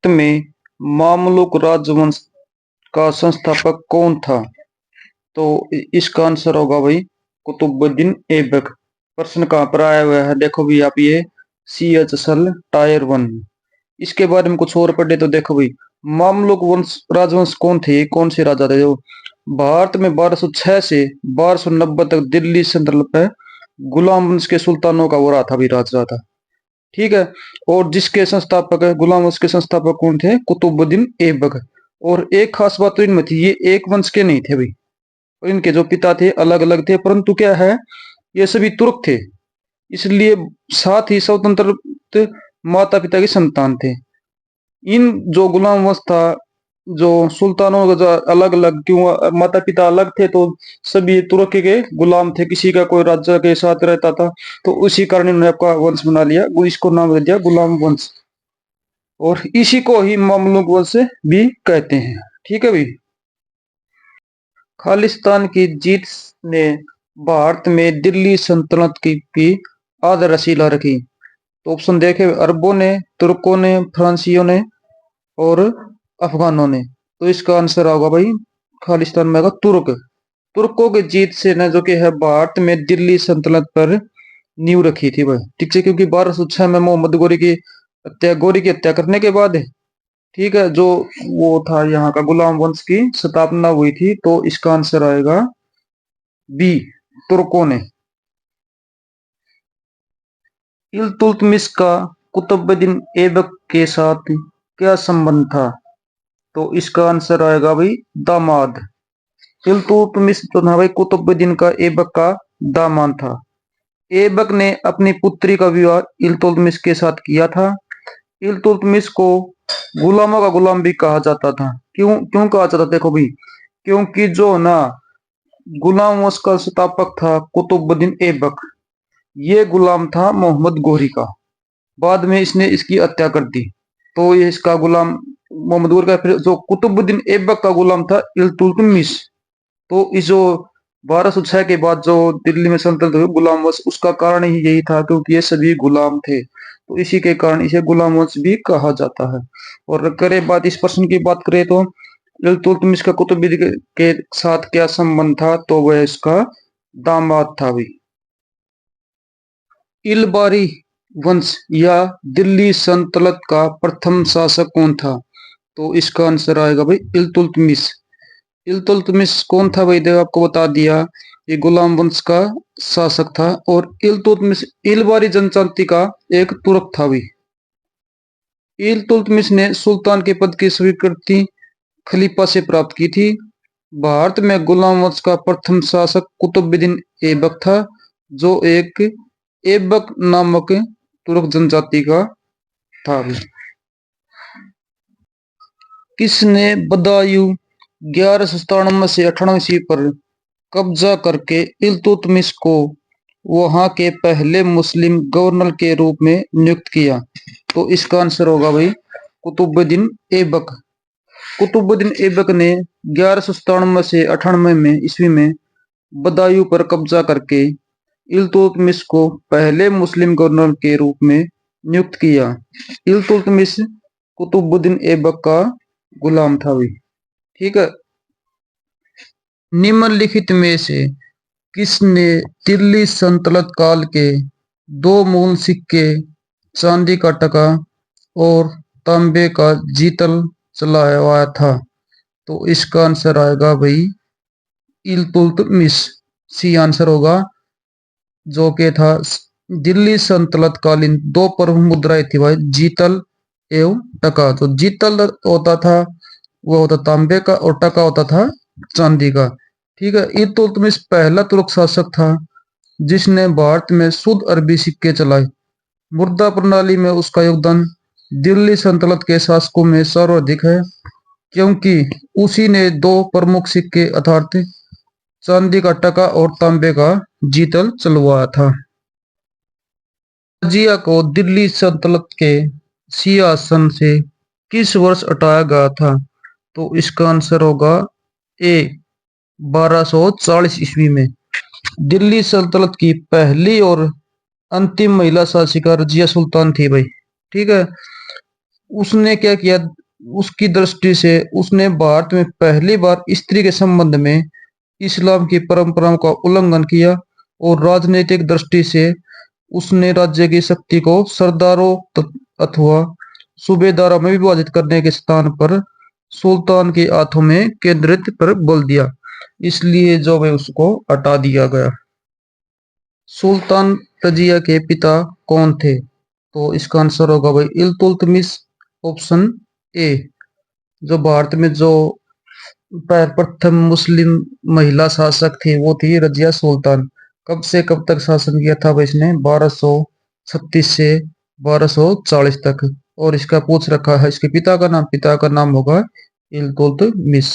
वक्त में मामलुक राजवंश का संस्थापक कौन था? तो इसका आंसर होगा भाई कुतुबुद्दीन ऐबक। प्रश्न कहाँ पर आया हुआ है देखो भी आप, ये CH सल टायर 1। इसके बारे में कुछ और पढ़े तो देखो भाई, मामलुक वंश राजवंश कौन थे, कौन से राजा थे जो भारत में 1206 से 1290 तक दिल्ली सल्तनत पे गुलाम वंश के सुल्तानों का वो रहा था भी राज रहा था। ठीक है। और जिसके संस्थापक है, गुलाम वंश के संस्थापक कौन थे? कुतुबुद्दीन ऐबक। और एक खास बात तो इनमें थी, ये एक वंश के नहीं थे भाई, और इनके जो पिता थे अलग अलग थे, परंतु क्या है, ये सभी तुर्क थे, इसलिए साथ ही स्वतंत्र माता पिता की संतान थे। इन जो गुलाम वंश था, जो सुल्तानों का जो अलग अलग क्यों माता पिता अलग थे, तो सभी तुर्क के गुलाम थे, किसी का कोई राजा के साथ रहता था, तो उसी कारण इन्होंने आपका वंश बना लिया, इसको नाम दे दिया गुलाम वंश, और इसी को ही ममलूक वंश भी कहते हैं। ठीक है भाई। खालिस्तान की जीत ने भारत में दिल्ली सल्तनत की आधारशिला रखी। तो ऑप्शन देखे, अरबों ने, तुर्कों ने, फ्रांसीसियों ने और अफगानों ने। तो इसका आंसर होगा भाई खालिस्तान में तुर्क। तुर्कों की जीत से न जो कि है भारत में दिल्ली सल्तनत पर नींव रखी थी भाई। ठीक है, क्योंकि 1206 में मोहम्मद गोरी की हत्या करने के बाद, ठीक है, जो वो था यहाँ का गुलाम वंश की स्थापना हुई थी। तो इसका आंसर आएगा बी, तुर्कों ने। इल्तुतमिश का कुतुबुद्दीन ऐबक के साथ क्या संबंध था? तो इसका आंसर आएगा भाई दामाद। इल्तुतमिश जो था भाई कुतुबुद्दीन का ऐबक का दामाद था। ऐबक ने अपनी पुत्री का विवाह इल्तुतमिश के साथ किया था। इल्तुतमिश को गुलामों का गुलाम भी कहा जाता था। क्यों क्यों कहा जाता? देखो भाई, क्योंकि जो ना गुलाम वंश का संस्थापक था कुतुबुद्दीन ऐबक, ये गुलाम था मोहम्मद गोरी का। बाद में इसने इसकी हत्या कर दी, तो ये इसका गुलाम मोहम्मद गोरी का। फिर जो कुतुबुद्दीन ऐबक का गुलाम था इल्तुतमिश। तो इस जो 1206 के बाद जो दिल्ली में सल्तनत हुई गुलाम वंश, उसका कारण ही यही था, क्योंकि ये सभी गुलाम थे, तो इसी के कारण इसे गुलाम वंश भी कहा जाता है। और करें बात इस प्रश्न की बात करें तो इल्तुतमिश का कुतुबुद्दीन के साथ क्या संबंध था? तो वह इसका दामाद था भी। इलबारी वंश या दिल्ली सल्तनत का प्रथम शासक कौन था? तो इसका आंसर आएगा भाई इल्तुतमिश। इल्तुतमिश कौन था भाई? देखो आपको बता दिया, ये गुलाम वंश का शासक था। और इल्तुतमिश इलबारी जनजाति का एक तुर्क था भी। इल्तुतमिश ने सुल्तान के पद की स्वीकृति खलीफा से प्राप्त की थी। भारत में गुलाम वंश का प्रथम शासक कुतुबुद्दीन ऐबक था, जो एक ऐबक नामक तुर्क जनजाति का था। किसने बदायूं 1197 से 98 ईस्वी पर कब्जा करके इल्तुतमिश को वहां के पहले मुस्लिम गवर्नर के रूप में नियुक्त किया? तो इसका आंसर होगा भाई कुतुबुद्दीन ऐबक। कुतुबुद्दीन ऐबक ने 1197 से 98 में ईस्वी में बदायूं पर कब्जा करके इल्तुतमिश को पहले मुस्लिम गवर्नर के रूप में नियुक्त किया। इल्तुतमिश कुतुबुद्दीन ऐबक का गुलाम था भाई। ठीक है। निम्नलिखित में से किसने दिल्ली सल्तनत काल के दो मूल सिक्के, चांदी का टका और तांबे का जीतल चलाया था? तो इसका आंसर आएगा भाई इल्तुतमिश। सी आंसर होगा, जो के था दिल्ली सल्तनत कालीन दो प्रमुख मुद्राएं थी भाई, जीतल एवं टका। तो जीतल होता था वो होता तांबे का, और टका होता था चांदी का। ठीक है। इल्तुतमिश पहला तुर्क शासक था जिसने भारत में शुद्ध अरबी सिक्के चलाए। मुद्रा प्रणाली में उसका योगदान दिल्ली सल्तनत के शासकों में सर्वाधिक है, क्योंकि उसी ने दो प्रमुख सिक्के अर्थात चांदी का टका और तांबे का जीतल चलवाया था। जिया को दिल्ली सल्तनत के सिंहासन से किस वर्ष हटाया गया था? तो इसका आंसर होगा ए, 1240 ईस्वी में। दिल्ली सल्तनत की पहली और अंतिम महिला शासिका रजिया सुल्तान थी भाई। ठीक है। उसने क्या किया, उसकी दृष्टि से उसने भारत में पहली बार स्त्री के संबंध में इस्लाम की परंपराओं का उल्लंघन किया और राजनीतिक दृष्टि से उसने राज्य की शक्ति को सरदारों अथवा सूबेदारों में विभाजित करने के स्थान पर सुल्तान के हाथों में केंद्रित पर बल दिया, इसलिए जो है उसको हटा दिया गया। सुल्तान तजिया के पिता कौन थे? तो इसका आंसर होगा भाई इल्तुतमिश, ऑप्शन ए। जो भारत में जो प्रथम मुस्लिम महिला शासक थी वो थी रजिया सुल्तान। कब से कब तक शासन किया था भाई इसने? 1236 से 1240 तक। और इसका पूछ रखा है इसके पिता का नाम, पिता का नाम होगा इल्तुतमिश।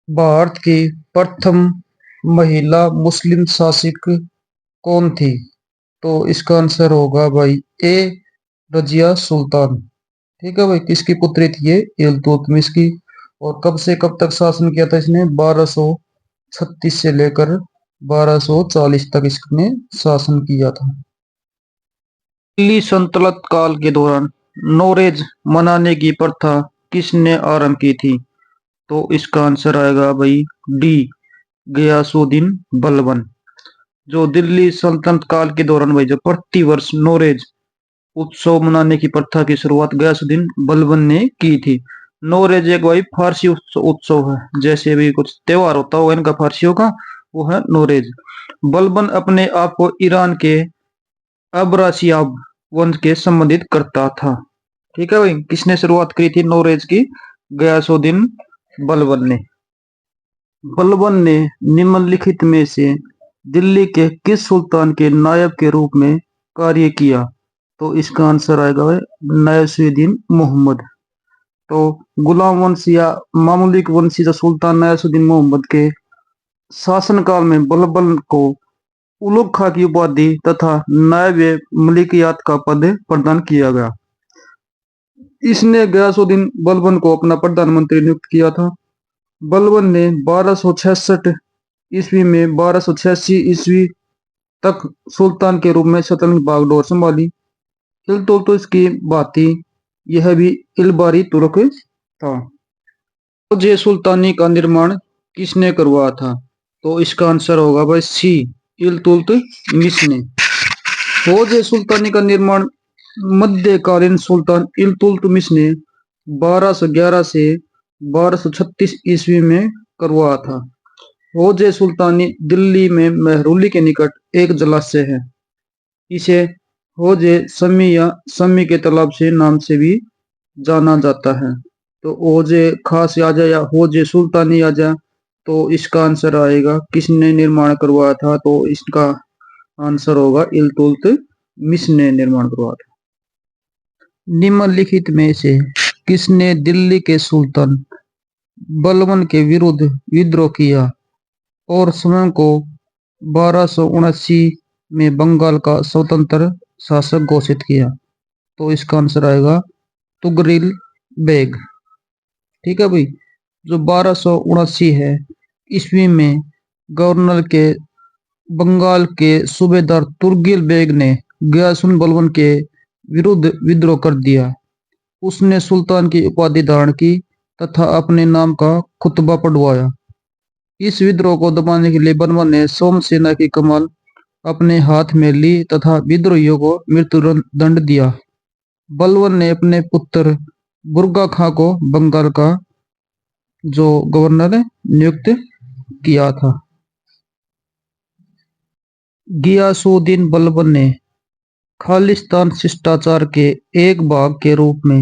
भारत की प्रथम महिला मुस्लिम शासक कौन थी? तो इसका आंसर होगा भाई ए, रजिया सुल्तान। ठीक है भाई, किसकी पुत्री थी ये? इल्तुतमिश की। और कब से कब तक शासन किया था इसने? 1236 से लेकर 1240 तक इसने शासन किया था। दिल्ली सल्तनत काल के दौरान नौरेज मनाने की प्रथा किसने आरंभ की थी? तो इसका आंसर आएगा भाई डी, गयासुद्दीन बलबन। जो दिल्ली सल्तनत काल के दौरान भाई जो प्रतिवर्ष नौरेज उत्सव मनाने की प्रथा की शुरुआत गयासुद्दीन बलबन ने की थी। नौरेज एक भाई फारसी उत्सव है, जैसे भी कुछ त्योहार होता होगा इनका फारसियों का, वो है नौरेज। बलबन अपने आप को ईरान के अब्रासियाब वंश के संबंधित करता था। ठीक है भाई, किसने शुरुआत की थी नौरेज की? गयासुद्दीन बलबन ने। बलबन ने निम्नलिखित में से दिल्ली के किस सुल्तान के नायब के रूप में कार्य किया? तो इसका आंसर आएगा भाई नयासुद्दीन मोहम्मद। तो गुलाम वंश या मामलुक वंशी जो सुल्तान नयासुद्दीन मोहम्मद के शासनकाल में बलबन को उलुग खां की उपाधि तथा नायब मलिकियत का पद प्रदान किया गया। इसने गयासुद्दीन बलबन को अपना प्रधानमंत्री नियुक्त किया था। बलबन ने 1266 ईस्वी में 1286 ईस्वी तक सुल्तान के रूप में सल्तनत की बागडोर संभाली। इल्तुतमिश की भांति यह भी इलबारी तुर्क था। फौज सुल्तानी का निर्माण किसने करवाया था? तो इसका आंसर होगा भाई सी, इल्तुतमिश ने। फौज सुल्तानी का निर्माण मध्यकालीन सुल्तान इल्तुतमिश ने 1211 से 1236 ईस्वी में करवाया था। फौज सुल्तानी दिल्ली में मेहरौली के निकट एक जलाशय है। इसे हौज शमी या शमी के तालाब से नाम से भी जाना जाता है। तो हौज खास आ जाए या हौज सुल्तानी आ जाए तो इसका आंसर आएगा किसने निर्माण करवाया था? तो इसका आंसर होगा इल्तुतमिश ने निर्माण करवाया था। निम्नलिखित में से किसने दिल्ली के सुल्तान बलबन के विरुद्ध विद्रोह किया और स्वयं को 1279 में बंगाल का स्वतंत्र शासक घोषित किया? तो इसका आंसर आएगा तुगरिल बेग। ठीक है भाई, जो 1279 है ईस्वी में गवर्नर के बंगाल के सूबेदार तुर्गिल बेग ने गयासुद्दीन बलबन के विरुद्ध विद्रोह कर दिया। उसने सुल्तान की उपाधि धारण की तथा अपने नाम का खुतबा पढ़वाया। इस विद्रोह को दबाने के लिए बलबन ने सोम सेना की कमान अपने हाथ में ली तथा विद्रोहियों को मृत्यु दंड दिया। बलबन ने अपने पुत्र बुर्गा खां को बंगाल का जो गवर्नर नियुक्त किया था। गियासुद्दीन बलबन ने खालिस्तान शिष्टाचार के एक भाग के रूप में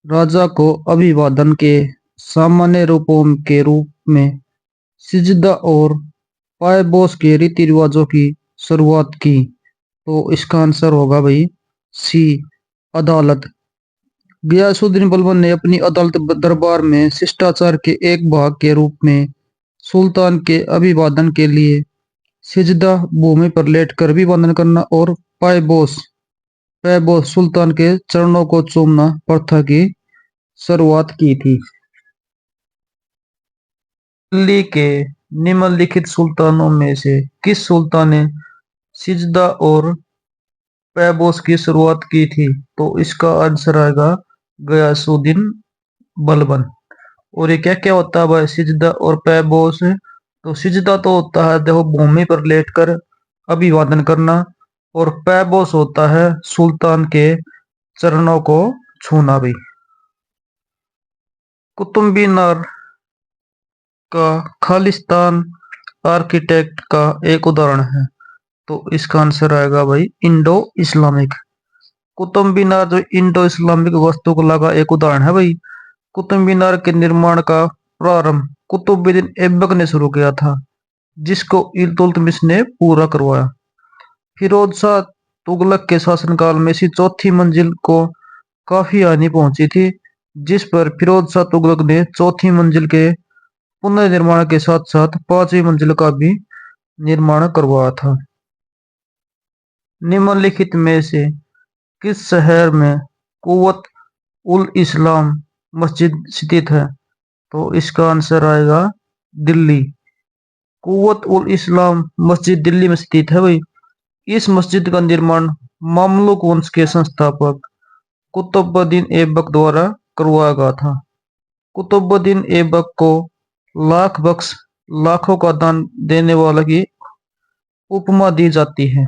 राजा को अभिवादन के सामान्य रूपों के रूप में सिजदा और पायबोस के रीति रिवाजों की शुरुआत की। तो इसका आंसर होगा भाई सी, अदालत। गियासुद्दीन बलबन ने अपनी अदालत दरबार में शिष्टाचार के एक भाग के रूप में सुल्तान के अभिवादन के लिए सिजदा भूमि पर लेटकर अभिवादन करना और पायबोस पैबोस सुल्तान के चरणों को चूमना प्रथा की शुरुआत की थी। दिल्ली के निम्नलिखित सुल्तानों में से किस सुल्तान ने सिजदा और पैबोस की शुरुआत की थी? तो इसका आंसर आएगा गयासुद्दीन बलबन। और ये क्या क्या होता है भाई सिजदा और पैबोस? तो सिजदा तो होता है देखो भूमि पर लेटकर अभिवादन करना, और पैबोस होता है सुल्तान के चरणों को छूना भी। कुतुब मीनार का खालिस्तान आर्किटेक्ट का एक उदाहरण है? तो इसका आंसर आएगा भाई इंडो इस्लामिक। कुतुब मीनार जो इंडो इस्लामिक वास्तुकला का एक उदाहरण है भाई। कुतुब मीनार के निर्माण का प्रारंभ कुतुबुद्दीन ऐबक ने शुरू किया था, जिसको इल्तुतमिश ने पूरा करवाया। फिरोज शाह तुगलक के शासनकाल में इसी चौथी मंजिल को काफी हानि पहुंची थी, जिस पर फिरोज शाह तुगलक ने चौथी मंजिल के पुनर्निर्माण के साथ साथ पांचवी मंजिल का भी निर्माण करवाया था। निम्नलिखित में से किस शहर में कुव्वत उल इस्लाम मस्जिद स्थित है? तो इसका आंसर आएगा दिल्ली। कुव्वत उल इस्लाम मस्जिद दिल्ली में स्थित है भाई। इस मस्जिद का निर्माण मामलुक वंश के संस्थापक कुतुबुद्दीन ऐबक द्वारा करवाया गया था। कुतुबुद्दीन ऐबक को लाख बख्श लाखों का दान देने वाला की उपमा दी जाती है।